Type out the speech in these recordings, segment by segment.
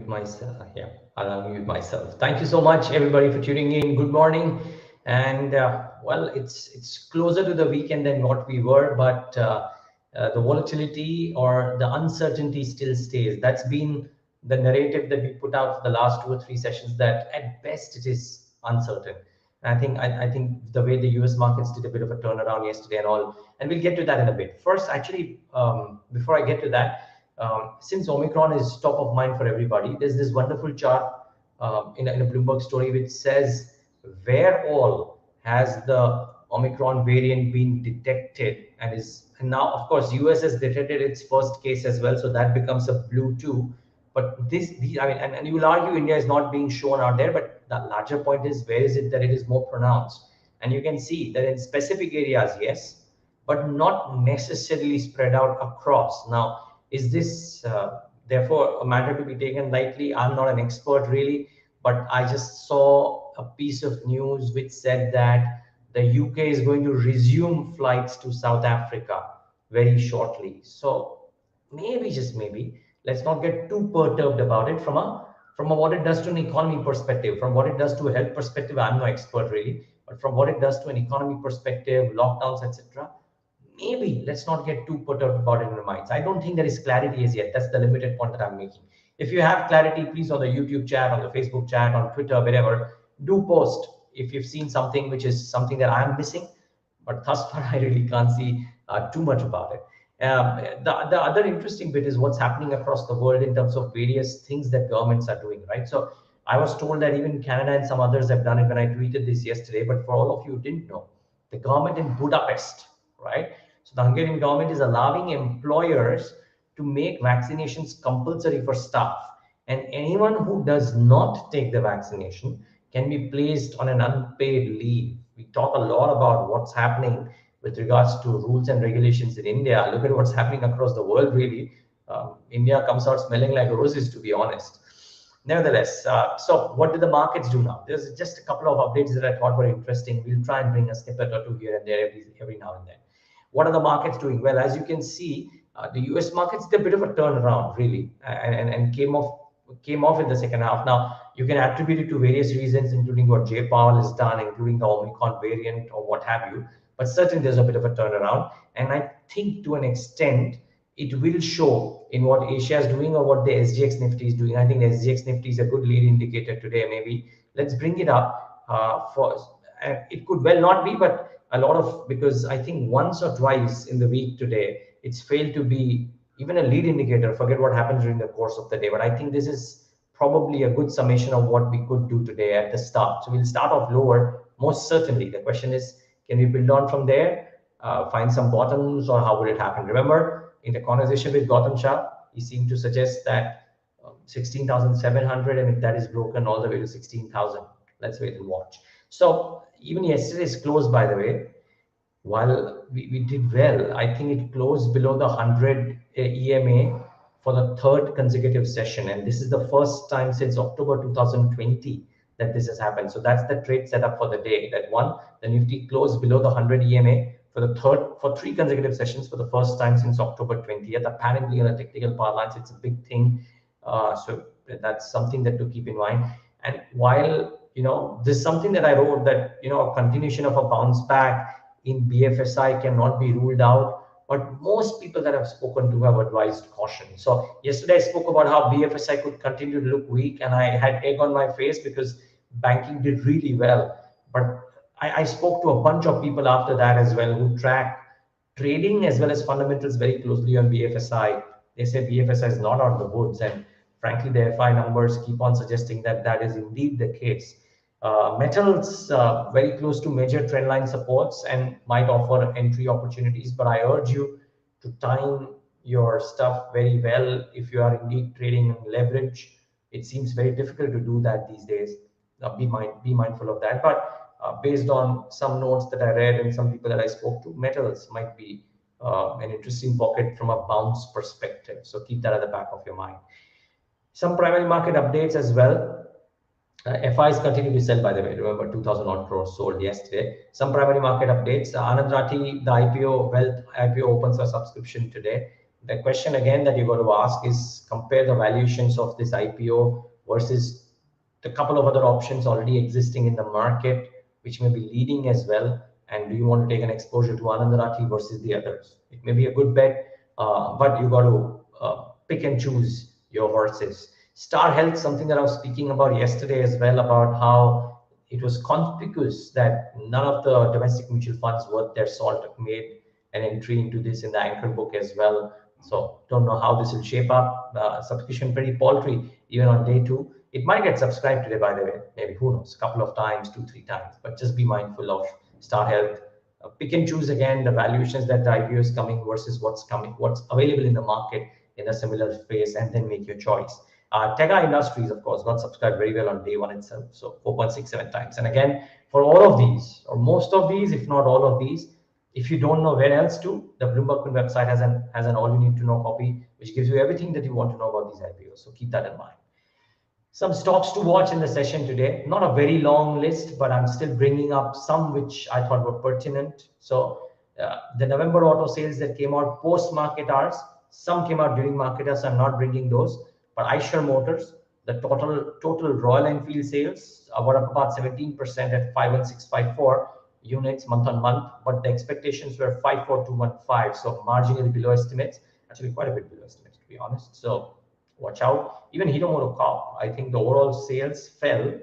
Myself, yeah, I'll unmute myself. Thank you so much, everybody, for tuning in. Good morning, and well, it's closer to the weekend than what we were, but the volatility or the uncertainty still stays. That's been the narrative that we put out for the last 2 or 3 sessions. That at best it is uncertain. And I think the way the U.S. markets did a bit of a turnaround yesterday and all, and we'll get to that in a bit. First, actually, before I get to that. Since Omicron is top of mind for everybody, there's this wonderful chart in a Bloomberg story which says where all has the Omicron variant been detected and now of course US has detected its first case as well, so that becomes a blue too. But I mean, and you will argue India is not being shown out there, but the larger point is where is it that it is more pronounced? And you can see that in specific areas, yes, but not necessarily spread out across. Now, is this therefore a matter to be taken lightly? I'm not an expert really, but I just saw a piece of news which said that the UK is going to resume flights to South Africa very shortly. So maybe, just maybe, let's not get too perturbed about it from a what it does to an economy perspective, from what it does to a health perspective. I'm no expert really, but from what it does to an economy perspective, lockdowns, etc., maybe let's not get too put out about it in our minds. I don't think there is clarity as yet. That's the limited point that I'm making. If you have clarity, please, on the YouTube chat, on the Facebook chat, on Twitter, wherever, do post if you've seen something which is something that I'm missing. But thus far, I really can't see too much about it. The other interesting bit is what's happening across the world in terms of various things that governments are doing, right? So I was told that even Canada and some others have done it when I tweeted this yesterday. But for all of you who didn't know, the government in Budapest, right? So the Hungarian government is allowing employers to make vaccinations compulsory for staff. And anyone who does not take the vaccination can be placed on an unpaid leave. We talk a lot about what's happening with regards to rules and regulations in India. Look at what's happening across the world, really. India comes out smelling like roses, to be honest. Nevertheless, so what do the markets do now? There's just a couple of updates that I thought were interesting. We'll try and bring a snippet or two here and there every now and then. What are the markets doing? Well, as you can see, the US markets did a bit of a turnaround, really, and came off in the second half. Now, you can attribute it to various reasons, including what Jay Powell has done, including the Omicron variant or what have you. But certainly there's a bit of a turnaround. And I think to an extent, it will show in what Asia is doing or what the SGX Nifty is doing. I think the SGX Nifty is a good lead indicator today, maybe. Let's bring it up it could well not be, but a lot of, because I think once or twice in the week today, it's failed to be even a lead indicator. Forget what happens during the course of the day. But I think this is probably a good summation of what we could do today at the start. So we'll start off lower, most certainly. The question is, can we build on from there, find some bottoms, or how would it happen? Remember, in the conversation with Gautam Shah, he seemed to suggest that 16,700, and if that is broken all the way to 16,000, let's wait and watch. So even yesterday's close, by the way, while we did well, I think it closed below the 100 EMA for the third consecutive session. And this is the first time since October 2020 that this has happened. So that's the trade setup for the day. That one, the Nifty closed below the 100 EMA for three consecutive sessions for the first time since October 20th. Apparently, on the technical parlance, it's a big thing. So that's something that to keep in mind. And while this is something that I wrote, that a continuation of a bounce back in BFSI cannot be ruled out, but most people that I've spoken to have advised caution. So yesterday I spoke about how BFSI could continue to look weak, and I had egg on my face because banking did really well. But I spoke to a bunch of people after that as well who track trading as well as fundamentals very closely on BFSI. They say BFSI is not out of the woods, and frankly, the FI numbers keep on suggesting that that is indeed the case. Metals very close to major trendline supports and might offer entry opportunities, but I urge you to time your stuff very well if you are indeed trading in leverage. It seems very difficult to do that these days. Be mindful of that. But based on some notes that I read and some people that I spoke to, metals might be an interesting pocket from a bounce perspective. So keep that at the back of your mind. Some primary market updates as well. FIs continue to sell, by the way. Remember, 2,000 odd crores sold yesterday. Some primary market updates. Anand Rathi, the IPO opens for subscription today. the question again that you got to ask is compare the valuations of this IPO versus the couple of other options already existing in the market, which may be leading as well. And do you want to take an exposure to Anandarati versus the others? It may be a good bet, but you got to pick and choose your horses. Star Health, something that I was speaking about yesterday as well, about how it was conspicuous that none of the domestic mutual funds worth their salt made an entry into this in the anchor book as well. So don't know how this will shape up. Subscription pretty paltry even on day two. It might get subscribed today, by the way. Maybe, who knows, a couple of times, 2-3 times. But just be mindful of Star Health. Pick and choose again the valuations that the IPO is coming versus what's coming, what's available in the market in a similar space, and then make your choice. Tega Industries, of course, got subscribed very well on day one itself, so 4.67 times. And again, for all of these, or most of these, if not all of these, if you don't know where else to, the BloombergQuint website has an all you need to know copy, which gives you everything that you want to know about these IPOs. So keep that in mind. Some stocks to watch in the session today. Not a very long list, but I'm still bringing up some which I thought were pertinent. So the November auto sales that came out post market hours, some came out during market hours. I'm not bringing those. But Eicher Motors, the total Royal Enfield sales were up about 17% at 51654 units month on month, but the expectations were 54215, so marginally below estimates. Actually, quite a bit below estimates, to be honest. So watch out. Even Hitomoto Corp, I think the overall sales fell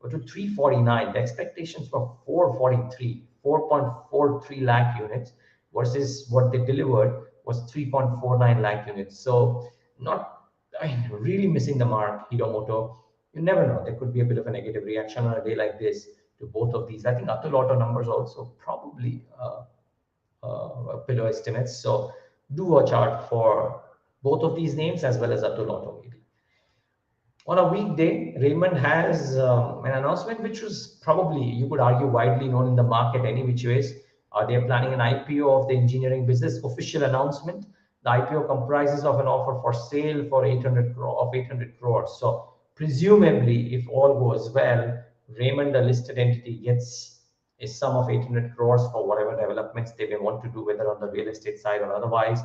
to 349. The expectations were 443, 4.43 lakh units versus what they delivered was 3.49 lakh units. So not, I mean, really missing the mark, Hitomoto. You never know. There could be a bit of a negative reaction on a day like this to both of these. I think Atul Auto numbers also probably below estimates. So do watch out for both of these names as well as Atul Auto. On a weekday, Raymond has an announcement which was probably, you could argue, widely known in the market any which ways. They are planning an IPO of the engineering business. Official announcement. The IPO comprises of an offer for sale for 800 crores. So presumably, if all goes well, Raymond, the listed entity, gets a sum of 800 crores for whatever developments they may want to do, whether on the real estate side or otherwise.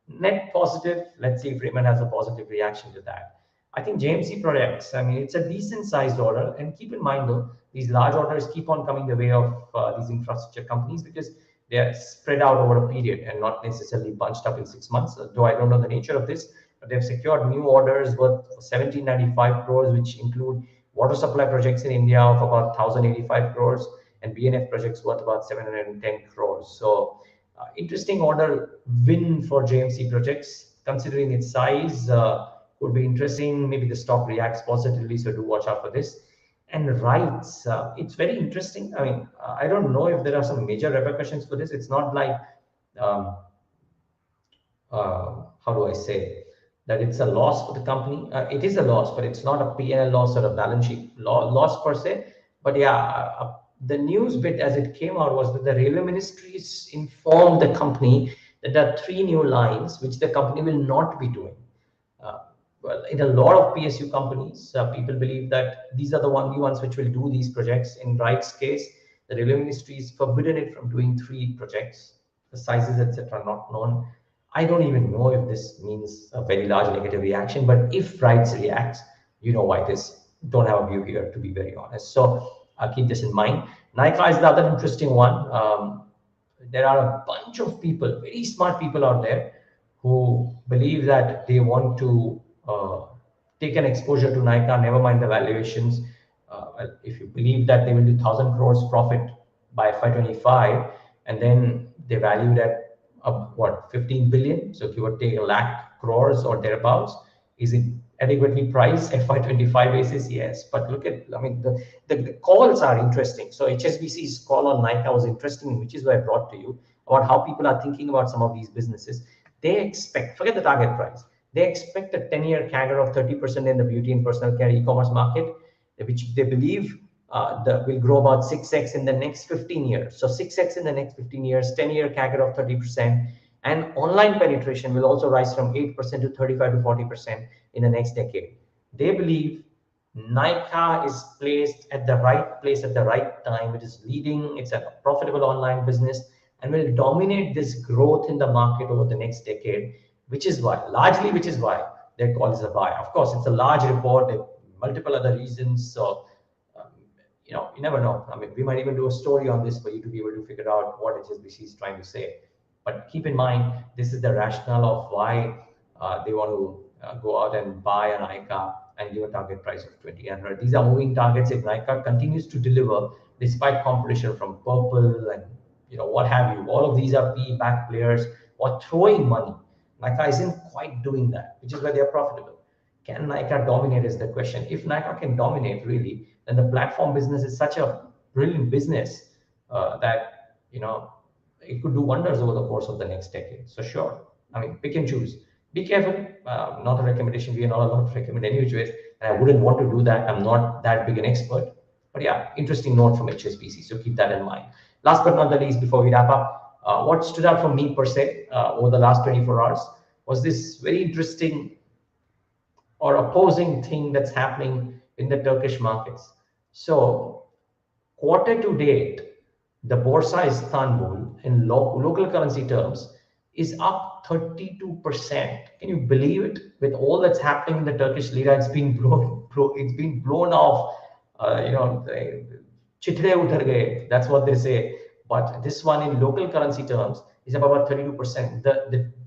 Net positive. Let's see if Raymond has a positive reaction to that. I think JMC Products, I mean, it's a decent sized order. And keep in mind, though, these large orders keep on coming the way of these infrastructure companies because they are spread out over a period and not necessarily bunched up in 6 months. Though I don't know the nature of this, but they've secured new orders worth 1795 crores, which include water supply projects in India of about 1085 crores and BNF projects worth about 710 crores. So interesting order win for JMC Projects, considering its size. Could be interesting. Maybe the stock reacts positively, so do watch out for this. And rights, it's very interesting. I mean, I don't know if there are some major repercussions for this. It's not like, how do I say, that it's a loss for the company. It is a loss, but it's not a P&L loss or a balance sheet loss per se. But yeah, the news bit as it came out was that the railway ministries informed the company that there are 3 new lines which the company will not be doing. Well, in a lot of PSU companies, people believe that these are the only ones which will do these projects. In Wright's case, the railway ministry is forbidden it from doing 3 projects. The sizes, etc., are not known. I don't even know if this means a very large negative reaction, but if Wright's reacts, you know why this. Don't have a view here, to be very honest. So I'll keep this in mind. Nykaa is the other interesting one. There are a bunch of people, very smart people out there, who believe that they want to take an exposure to Nykaa, never mind the valuations. Well, if you believe that they will do 1,000 crores profit by FY25, and then they valued at what, 15 billion. So if you would take a lakh crores or thereabouts, is it adequately priced FY25 basis? Yes, but look at, I mean, the calls are interesting. So HSBC's call on Nykaa was interesting, which is why I brought to you about how people are thinking about some of these businesses. They expect, forget the target price, they expect a 10-year CAGR of 30% in the beauty and personal care e-commerce market, which they believe will grow about 6x in the next 15 years. So 6x in the next 15 years, 10-year CAGR of 30%. And online penetration will also rise from 8% to 35 to 40% in the next decade. They believe Nykaa is placed at the right place at the right time. It is leading, it's a profitable online business, and will dominate this growth in the market over the next decade. which is why, largely, which is why their call is a buy. Of course, it's a large report. There are multiple other reasons. So, you never know. I mean, we might even do a story on this for you to be able to figure out what HSBC is trying to say. But keep in mind, this is the rationale of why they want to go out and buy an ICA and give a target price of 20. And these are moving targets. If NICA continues to deliver despite competition from Purple and what have you, all of these are PE-backed players who are throwing money. NICA isn't quite doing that, which is why they are profitable. Can NICA dominate is the question. If NICA can dominate really, then the platform business is such a brilliant business that it could do wonders over the course of the next decade. So sure, I mean, pick and choose. Be careful. Not a recommendation. We are not allowed to recommend any which ways, and I wouldn't want to do that. I'm not that big an expert. But yeah, interesting note from HSBC. So keep that in mind. Last but not the least, before we wrap up, what stood out for me per se over the last 24 hours was this very interesting or opposing thing that's happening in the Turkish markets. So quarter to date, the Borsa Istanbul in local currency terms is up 32%. Can you believe it? With all that's happening in the Turkish lira, it's been blown off. Chitre uthar gaye. That's what they say. But this one in local currency terms is about 32%.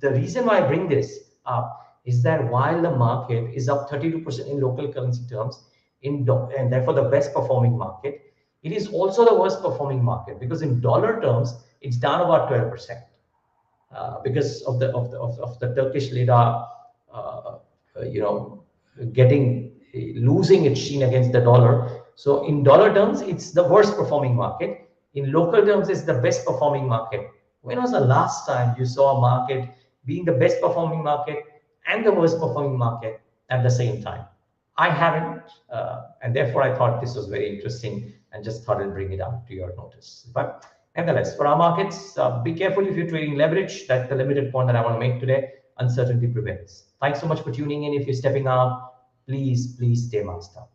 The reason why I bring this up is that while the market is up 32% in local currency terms, and therefore the best performing market, it is also the worst performing market because in dollar terms it's down about 12% because of the Turkish lira, losing its sheen against the dollar. So in dollar terms, it's the worst performing market. In local terms, it's the best performing market. When was the last time you saw a market being the best performing market and the worst performing market at the same time? I haven't, and therefore I thought this was very interesting and just thought I'd bring it up to your notice. But nevertheless, for our markets, be careful if you're trading leverage. That's the limited point that I want to make today. Uncertainty prevails. Thanks so much for tuning in. If you're stepping out, please stay masked up.